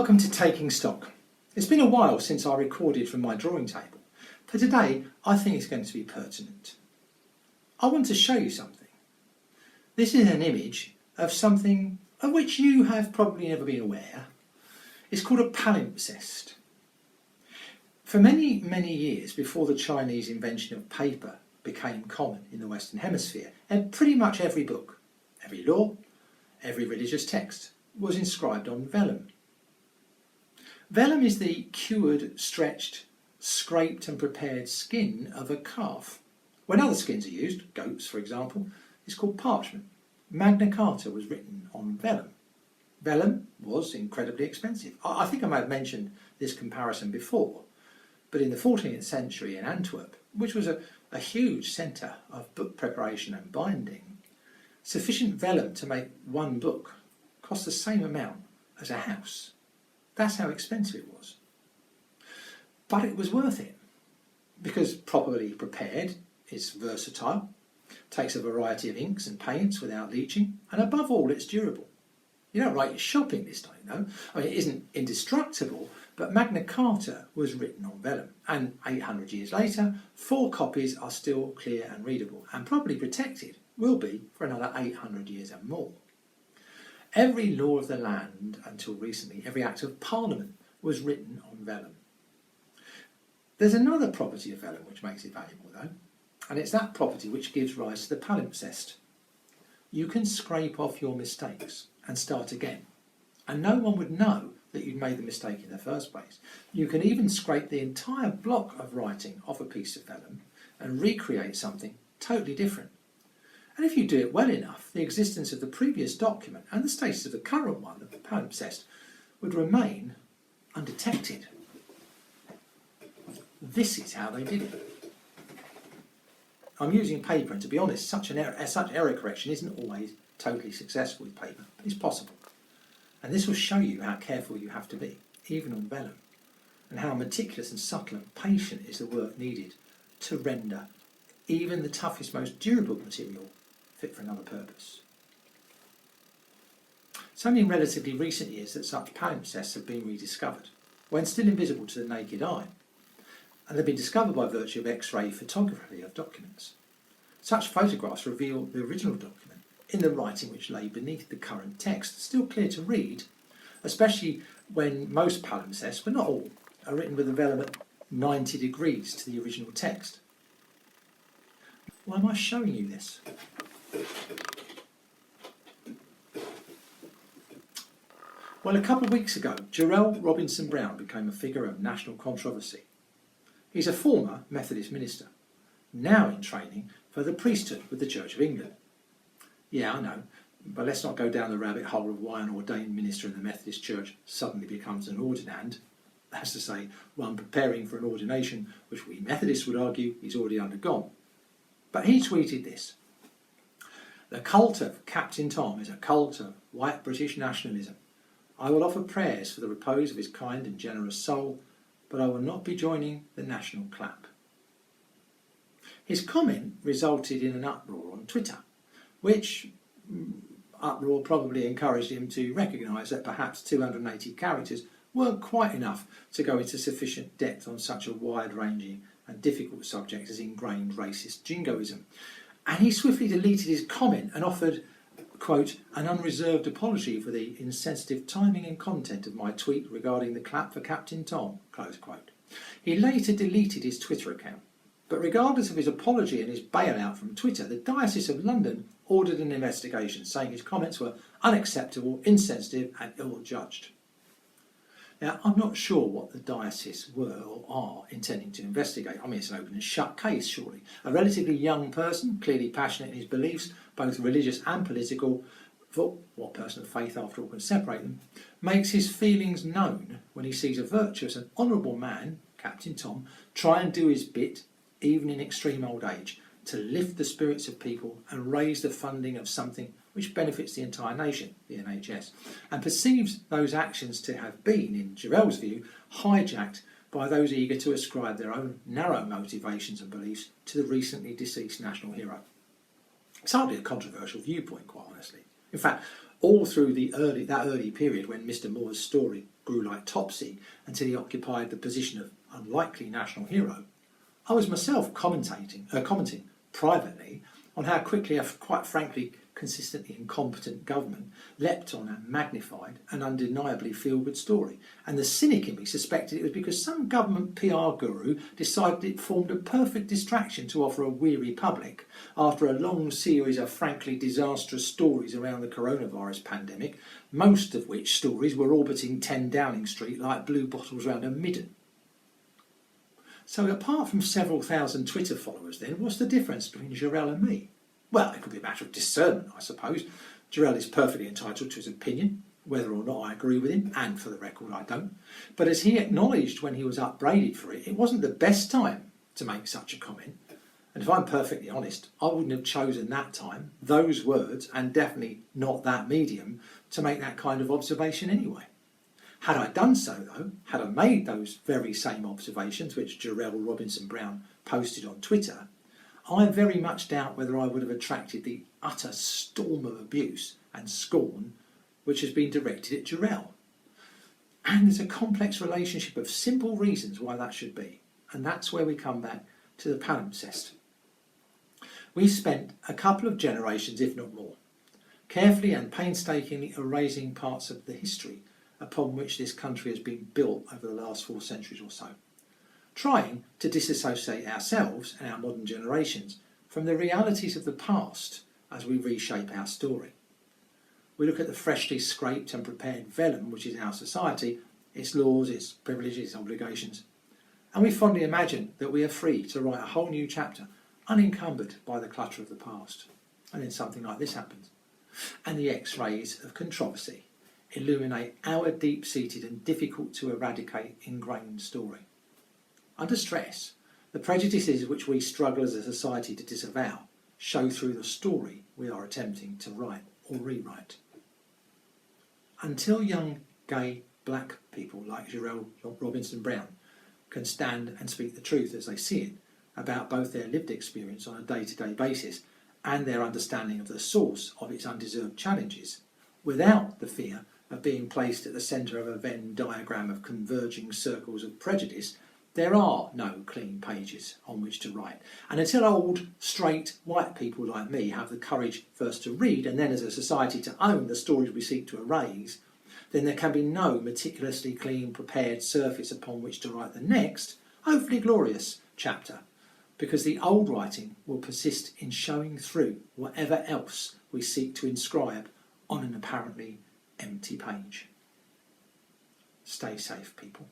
Welcome to Taking Stock. It's been a while since I recorded from my drawing table. For today, I think it's going to be pertinent. I want to show you something. This is an image of something of which you have probably never been aware. It's called a palimpsest. For many, many years before the Chinese invention of paper became common in the Western Hemisphere, and pretty much every book, every law, every religious text was inscribed on vellum. Vellum is the cured, stretched, scraped and prepared skin of a calf. When other skins are used, goats for example, it's called parchment. Magna Carta was written on vellum. Vellum was incredibly expensive. I think I may have mentioned this comparison before, but in the 14th century in Antwerp, which was a huge centre of book preparation and binding, sufficient vellum to make one book cost the same amount as a house. That's how expensive it was. But it was worth it, because properly prepared, it's versatile, takes a variety of inks and paints without leaching, and above all, it's durable. You don't write your shopping list on it, though. I mean, it isn't indestructible, but Magna Carta was written on vellum, and 800 years later, 4 copies are still clear and readable, and probably protected will be for another 800 years and more. Every law of the land, until recently, every act of Parliament was written on vellum. There's another property of vellum which makes it valuable, though, and it's that property which gives rise to the palimpsest. You can scrape off your mistakes and start again, and no one would know that you'd made the mistake in the first place. You can even scrape the entire block of writing off a piece of vellum and recreate something totally different. And if you do it well enough, the existence of the previous document and the status of the current one, of the palimpsest, would remain undetected. This is how they did it. I'm using paper, and to be honest, such error correction isn't always totally successful with paper, but it's possible. And this will show you how careful you have to be, even on vellum, and how meticulous and subtle and patient is the work needed to render even the toughest, most durable material fit for another purpose. It's only in relatively recent years that such palimpsests have been rediscovered, when still invisible to the naked eye, and they've been discovered by virtue of X-ray photography of documents. Such photographs reveal the original document in the writing which lay beneath the current text, still clear to read, especially when most palimpsests, but not all, are written with the vellum at 90 degrees to the original text. Why am I showing you this? Well, a couple of weeks ago, Jarrell Robinson Brown became a figure of national controversy. He's a former Methodist minister, now in training for the priesthood with the Church of England. Yeah, I know, but let's not go down the rabbit hole of why an ordained minister in the Methodist Church suddenly becomes an ordinand. That's to say, one preparing for an ordination which we Methodists would argue he's already undergone. But he tweeted this: "The cult of Captain Tom is a cult of white British nationalism. I will offer prayers for the repose of his kind and generous soul, but I will not be joining the national clap." His comment resulted in an uproar on Twitter, which uproar probably encouraged him to recognise that perhaps 280 characters weren't quite enough to go into sufficient depth on such a wide-ranging and difficult subject as ingrained racist jingoism. And he swiftly deleted his comment and offered, quote, "an unreserved apology for the insensitive timing and content of my tweet regarding the clap for Captain Tom," close quote. He later deleted his Twitter account, but regardless of his apology and his bailout from Twitter, the Diocese of London ordered an investigation, saying his comments were unacceptable, insensitive and ill-judged. Now, I'm not sure what the diocese were or are intending to investigate. I mean, it's an open and shut case, surely. A relatively young person, clearly passionate in his beliefs, both religious and political, for what person of faith, after all, can separate them, makes his feelings known when he sees a virtuous and honourable man, Captain Tom, try and do his bit, even in extreme old age, to lift the spirits of people and raise the funding of something which benefits the entire nation, the NHS, and perceives those actions to have been, in Jarrell's view, hijacked by those eager to ascribe their own narrow motivations and beliefs to the recently deceased national hero. It's hardly a controversial viewpoint, quite honestly. In fact, all through that early period when Mr. Moore's story grew like Topsy until he occupied the position of unlikely national hero, I was myself commenting privately on how quickly a quite frankly consistently incompetent government leapt on a magnified and undeniably feel-good story. And the cynic in me suspected it was because some government PR guru decided it formed a perfect distraction to offer a weary public after a long series of frankly disastrous stories around the coronavirus pandemic, most of which stories were orbiting 10 Downing Street like blue bottles round a midden. So apart from several thousand Twitter followers then, what's the difference between Jarrell and me? Well, it could be a matter of discernment, I suppose. Jarrell is perfectly entitled to his opinion, whether or not I agree with him, and for the record I don't. But as he acknowledged when he was upbraided for it, it wasn't the best time to make such a comment. And if I'm perfectly honest, I wouldn't have chosen that time, those words, and definitely not that medium, to make that kind of observation anyway. Had I done so, though, had I made those very same observations which Jarrell Robinson Brown posted on Twitter, I very much doubt whether I would have attracted the utter storm of abuse and scorn which has been directed at Jarrell. And there's a complex relationship of simple reasons why that should be, and that's where we come back to the palimpsest. We spent a couple of generations, if not more, carefully and painstakingly erasing parts of the history upon which this country has been built over the last 4 centuries or so, trying to disassociate ourselves and our modern generations from the realities of the past as we reshape our story. We look at the freshly scraped and prepared vellum which is our society, its laws, its privileges, its obligations, and we fondly imagine that we are free to write a whole new chapter unencumbered by the clutter of the past. And then something like this happens, and the X-rays of controversy illuminate our deep-seated and difficult to eradicate ingrained story. Under stress, the prejudices which we struggle as a society to disavow show through the story we are attempting to write or rewrite. Until young, gay, black people like Jarrell Robinson Brown can stand and speak the truth as they see it about both their lived experience on a day-to-day basis and their understanding of the source of its undeserved challenges, without the fear of being placed at the centre of a Venn diagram of converging circles of prejudice, there are no clean pages on which to write. And until old, straight, white people like me have the courage first to read and then as a society to own the stories we seek to erase, then there can be no meticulously clean, prepared surface upon which to write the next, hopefully glorious, chapter, because the old writing will persist in showing through whatever else we seek to inscribe on an apparently empty page. Stay safe, people.